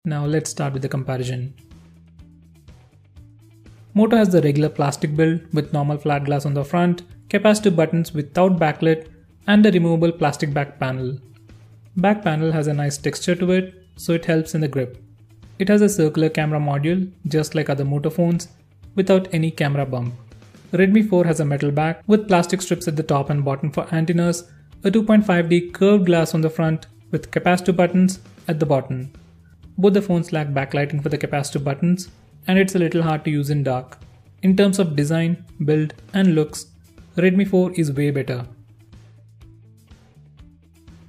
Now let's start with the comparison. Moto has the regular plastic build with normal flat glass on the front, capacitive buttons without backlit, and a removable plastic back panel. Back panel has a nice texture to it, so it helps in the grip. It has a circular camera module, just like other Moto phones, without any camera bump. Redmi 4 has a metal back with plastic strips at the top and bottom for antennas, a 2.5D curved glass on the front with capacitive buttons at the bottom. Both the phones lack backlighting for the capacitive buttons, and it's a little hard to use in dark. In terms of design, build, and looks, Redmi 4 is way better.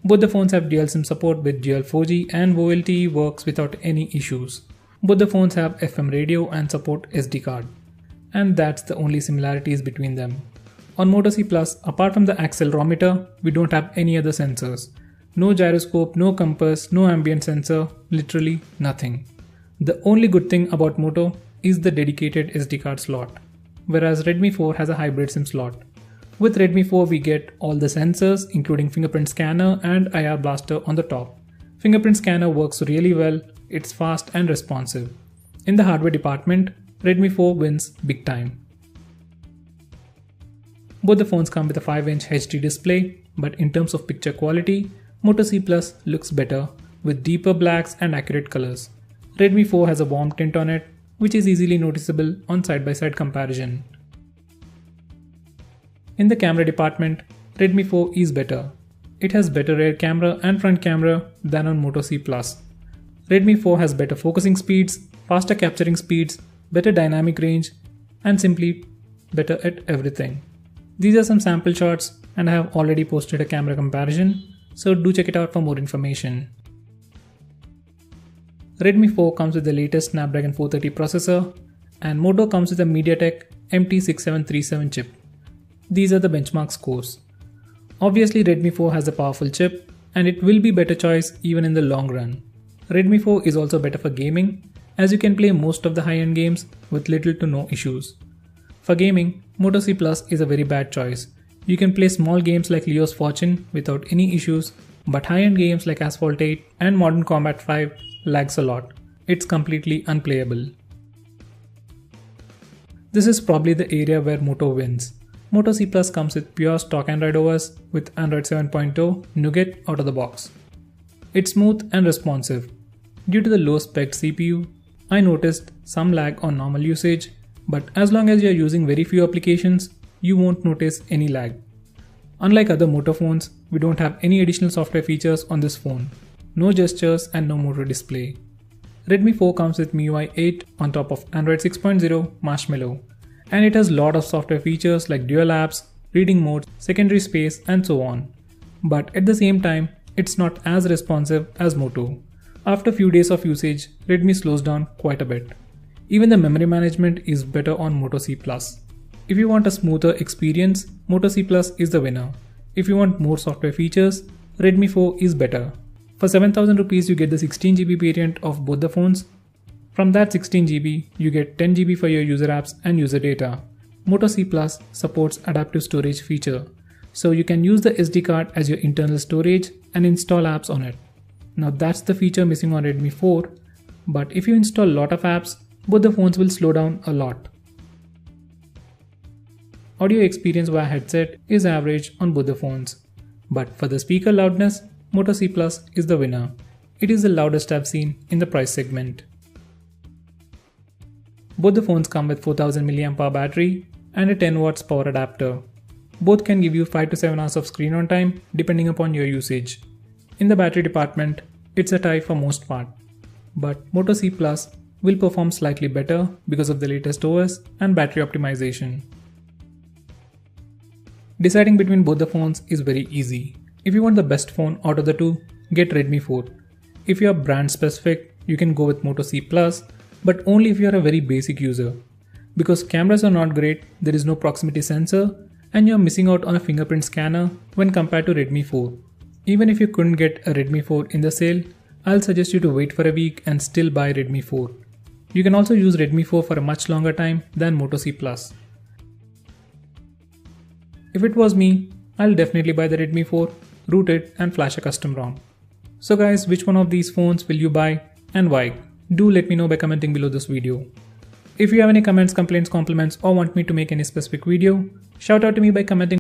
Both the phones have dual SIM support with dual 4G and VoLTE works without any issues. Both the phones have FM radio and support SD card. And that's the only similarities between them. On Moto C Plus, apart from the accelerometer, we don't have any other sensors. No gyroscope, no compass, no ambient sensor, literally nothing. The only good thing about Moto is the dedicated SD card slot, whereas Redmi 4 has a hybrid SIM slot. With Redmi 4 we get all the sensors including fingerprint scanner and IR blaster on the top. Fingerprint scanner works really well, it's fast and responsive. In the hardware department, Redmi 4 wins big time. Both the phones come with a 5-inch HD display, but in terms of picture quality, Moto C Plus looks better with deeper blacks and accurate colors. Redmi 4 has a warm tint on it, which is easily noticeable on side-by-side comparison. In the camera department, Redmi 4 is better. It has better rear camera and front camera than on Moto C Plus. Redmi 4 has better focusing speeds, faster capturing speeds, better dynamic range, and simply better at everything. These are some sample shots and I have already posted a camera comparison, so do check it out for more information. Redmi 4 comes with the latest Snapdragon 430 processor and Moto comes with a MediaTek MT6737 chip. These are the benchmark scores. Obviously Redmi 4 has a powerful chip and it will be better choice even in the long run. Redmi 4 is also better for gaming as you can play most of the high-end games with little to no issues. For gaming, Moto C Plus is a very bad choice. You can play small games like Leo's Fortune without any issues, but high-end games like Asphalt 8 and Modern Combat 5 lags a lot. It's completely unplayable. This is probably the area where Moto wins. Moto C Plus comes with pure stock Android OS with Android 7.0 Nougat out of the box. It's smooth and responsive. Due to the low spec CPU, I noticed some lag on normal usage, but as long as you're using very few applications, you won't notice any lag. Unlike other Moto phones, we don't have any additional software features on this phone. No gestures and no Moto display. Redmi 4 comes with MIUI 8 on top of Android 6.0 Marshmallow, and it has a lot of software features like dual apps, reading modes, secondary space, and so on. But at the same time, it's not as responsive as Moto. After a few days of usage, Redmi slows down quite a bit. Even the memory management is better on Moto C Plus. If you want a smoother experience, Moto C Plus is the winner. If you want more software features, Redmi 4 is better. For 7,000 rupees you get the 16GB variant of both the phones. From that 16GB, you get 10GB for your user apps and user data. Moto C Plus supports adaptive storage feature, so you can use the SD card as your internal storage and install apps on it. Now that's the feature missing on Redmi 4, but if you install a lot of apps, both the phones will slow down a lot. Audio experience via headset is average on both the phones, but for the speaker loudness, Moto C Plus is the winner. It is the loudest I've seen in the price segment. Both the phones come with 4000 mAh battery and a 10 watts power adapter. Both can give you 5 to 7 hours of screen on time depending upon your usage. In the battery department, it's a tie for most part, but Moto C Plus will perform slightly better because of the latest OS and battery optimization. Deciding between both the phones is very easy. If you want the best phone out of the two, get Redmi 4. If you are brand specific, you can go with Moto C Plus, but only if you are a very basic user. Because cameras are not great, there is no proximity sensor, and you are missing out on a fingerprint scanner when compared to Redmi 4. Even if you couldn't get a Redmi 4 in the sale, I'll suggest you to wait for a week and still buy Redmi 4. You can also use Redmi 4 for a much longer time than Moto C Plus. If it was me, I'll definitely buy the Redmi 4, root it and flash a custom ROM. So guys, which one of these phones will you buy? and why? Do let me know by commenting below this video. If you have any comments, complaints, compliments or want me to make any specific video, shout out to me by commenting